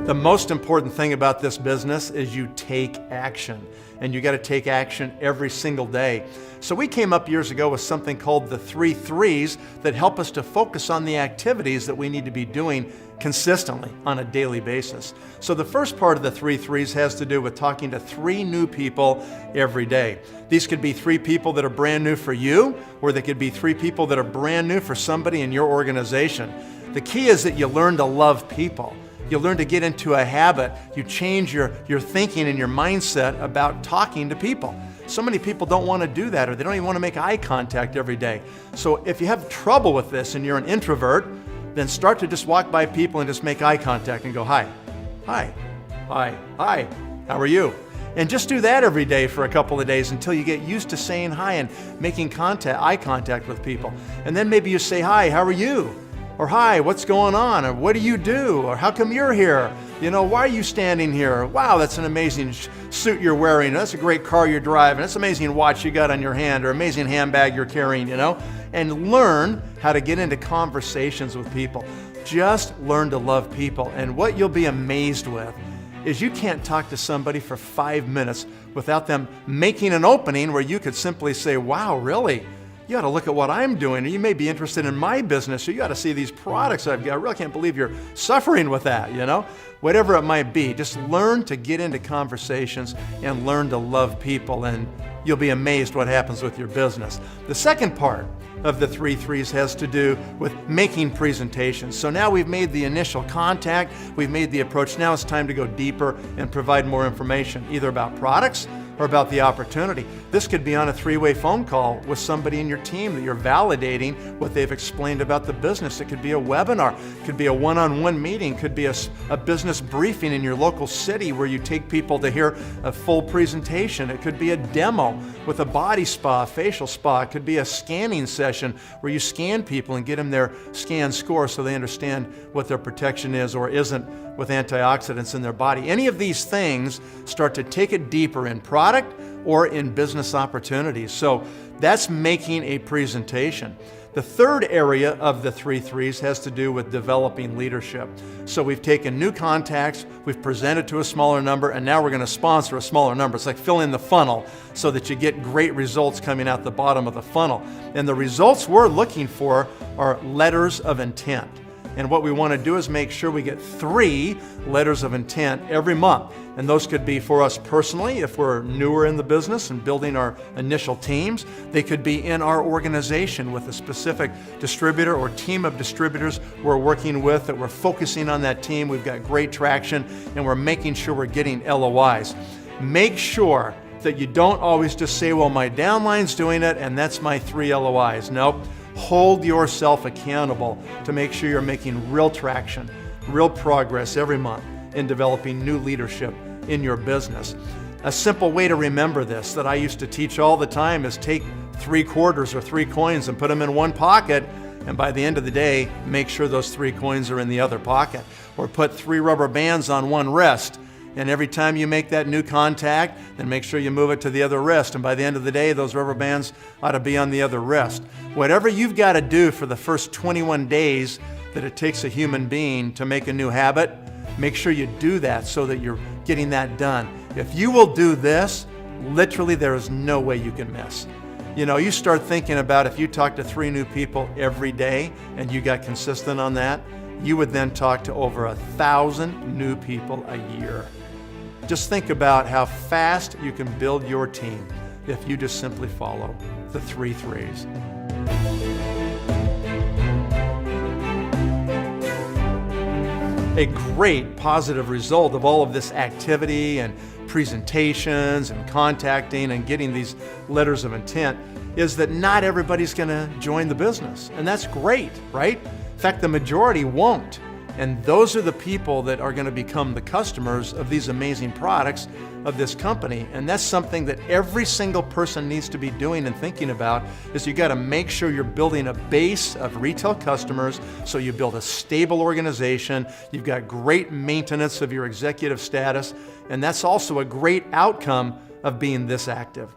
The most important thing about this business is you take action, and you got to take action every single day. So we came up years ago with something called the 3 threes that help us to focus on the activities that we need to be doing consistently on a daily basis. So the first part of the 3 threes has to do with talking to 3 new people every day. These could be 3 people that are brand new for you, or they could be 3 people that are brand new for somebody in your organization. The key is that you learn to love people. You learn to get into a habit. You change your thinking and your mindset about talking to people. So many people don't want to do that, or they don't even want to make eye contact every day. So if you have trouble with this and you're an introvert, then start to just walk by people and just make eye contact and go, hi, hi, hi, hi, how are you? And just do that every day for a couple of days until you get used to saying hi and making eye contact with people. And then maybe you say, hi, how are you? Or hi, what's going on? Or what do you do? Or how come you're here? You know, why are you standing here? Wow, that's an amazing suit you're wearing. That's a great car you're driving. That's an amazing watch you got on your hand, or amazing handbag you're carrying, you know? And learn how to get into conversations with people. Just learn to love people. And what you'll be amazed with is you can't talk to somebody for 5 minutes without them making an opening where you could simply say, wow, really? You ought to look at what I'm doing, or you may be interested in my business, or you ought to see these products I've got. I really can't believe you're suffering with that, you know? Whatever it might be, just learn to get into conversations and learn to love people, and you'll be amazed what happens with your business. The second part of the 3 threes has to do with making presentations. So now we've made the initial contact, we've made the approach. Now it's time to go deeper and provide more information, either about products or about the opportunity. This could be on a 3-way phone call with somebody in your team that you're validating what they've explained about the business. It could be a webinar, it could be a one-on-one meeting, could be a business briefing in your local city where you take people to hear a full presentation. It could be a demo with a body spa, facial spa. It could be a scanning session where you scan people and get them their scan score so they understand what their protection is or isn't with antioxidants in their body. Any of these things start to take it deeper in product or in business opportunities. So that's making a presentation. The third area of the 3 threes has to do with developing leadership. So we've taken new contacts, we've presented to a smaller number, and now we're going to sponsor a smaller number. It's like filling the funnel so that you get great results coming out the bottom of the funnel. And the results we're looking for are letters of intent. And what we want to do is make sure we get 3 letters of intent every month. And those could be for us personally, if we're newer in the business and building our initial teams. They could be in our organization with a specific distributor or team of distributors we're working with, that we're focusing on that team. We've got great traction, and we're making sure we're getting LOIs. Make sure that you don't always just say, well, my downline's doing it, and that's my 3 LOIs. Nope. Hold yourself accountable to make sure you're making real traction, real progress every month in developing new leadership in your business. A simple way to remember this that I used to teach all the time is take 3 quarters or 3 coins and put them in one pocket, and by the end of the day, make sure those 3 coins are in the other pocket. Or put 3 rubber bands on one wrist, and every time you make that new contact, then make sure you move it to the other wrist. And by the end of the day, those rubber bands ought to be on the other wrist. Whatever you've got to do for the first 21 days that it takes a human being to make a new habit, make sure you do that so that you're getting that done. If you will do this, literally there is no way you can miss. You know, you start thinking about if you talk to 3 new people every day and you got consistent on that, you would then talk to over 1,000 new people a year. Just think about how fast you can build your team if you just simply follow the 3 threes. A great positive result of all of this activity and presentations and contacting and getting these letters of intent is that not everybody's going to join the business. And that's great, right? In fact, the majority won't. And those are the people that are going to become the customers of these amazing products of this company. And that's something that every single person needs to be doing and thinking about, is you got to make sure you're building a base of retail customers so you build a stable organization, you've got great maintenance of your executive status, and that's also a great outcome of being this active.